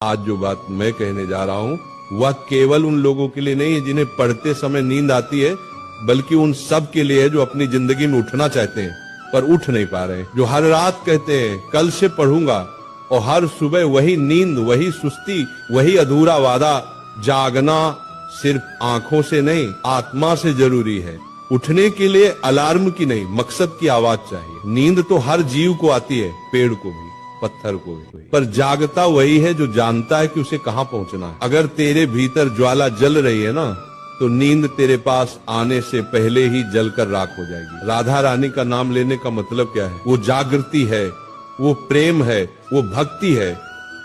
आज जो बात मैं कहने जा रहा हूँ वह केवल उन लोगों के लिए नहीं है जिन्हें पढ़ते समय नींद आती है, बल्कि उन सब के लिए है जो अपनी जिंदगी में उठना चाहते हैं पर उठ नहीं पा रहे, जो हर रात कहते हैं कल से पढ़ूंगा, और हर सुबह वही नींद, वही सुस्ती, वही अधूरा वादा। जागना सिर्फ आंखों से नहीं, आत्मा से जरूरी है। उठने के लिए अलार्म की नहीं, मकसद की आवाज चाहिए। नींद तो हर जीव को आती है, पेड़ को भी, पत्थर को भी, पर जागता वही है जो जानता है कि उसे कहाँ पहुंचना है। अगर तेरे भीतर ज्वाला जल रही है ना, तो नींद तेरे पास आने से पहले ही जलकर राख हो जाएगी। राधा रानी का नाम लेने का मतलब क्या है? वो जागृति है, वो प्रेम है, वो भक्ति है,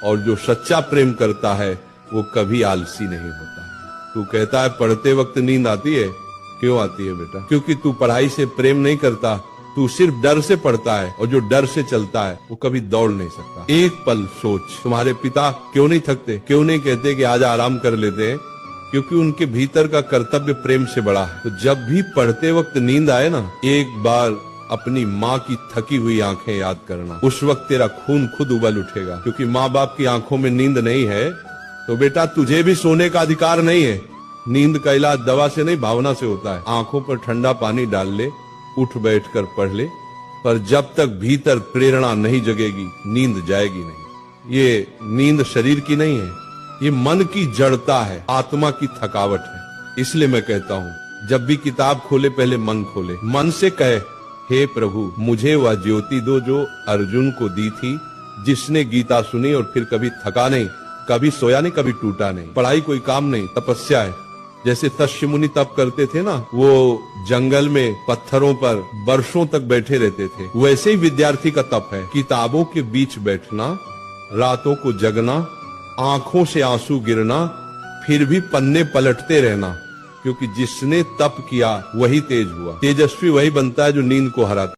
और जो सच्चा प्रेम करता है वो कभी आलसी नहीं होता। तू कहता है पढ़ते वक्त नींद आती है, क्यों आती है बेटा? क्योंकि तू पढ़ाई से प्रेम नहीं करता, तू सिर्फ डर से पढ़ता है, और जो डर से चलता है वो कभी दौड़ नहीं सकता। एक पल सोच, तुम्हारे पिता क्यों नहीं थकते? क्यों नहीं कहते कि आज आराम कर लेते हैं? क्योंकि उनके भीतर का कर्तव्य प्रेम से बड़ा है। तो जब भी पढ़ते वक्त नींद आए ना, एक बार अपनी माँ की थकी हुई आंखें याद करना। उस वक्त तेरा खून खुद उबल उठेगा, क्योंकि माँ बाप की आंखों में नींद नहीं है तो बेटा तुझे भी सोने का अधिकार नहीं है। नींद का इलाज दवा से नहीं, भावना से होता है। आंखों पर ठंडा पानी डाल ले, उठ बैठकर पढ़ ले, पर जब तक भीतर प्रेरणा नहीं जगेगी नींद जाएगी नहीं। ये नींद शरीर की नहीं है, ये मन की जड़ता है, आत्मा की थकावट है। इसलिए मैं कहता हूँ जब भी किताब खोले पहले मन खोले, मन से कहे हे प्रभु मुझे वह ज्योति दो जो अर्जुन को दी थी, जिसने गीता सुनी और फिर कभी थका नहीं, कभी सोया नहीं, कभी टूटा नहीं। पढ़ाई कोई काम नहीं, तपस्या है। जैसे तस्य मुनि तप करते थे ना, वो जंगल में पत्थरों पर वर्षों तक बैठे रहते थे, वैसे ही विद्यार्थी का तप है। किताबों के बीच बैठना, रातों को जगना, आंखों से आंसू गिरना, फिर भी पन्ने पलटते रहना, क्योंकि जिसने तप किया वही तेज हुआ। तेजस्वी वही बनता है जो नींद को हराता।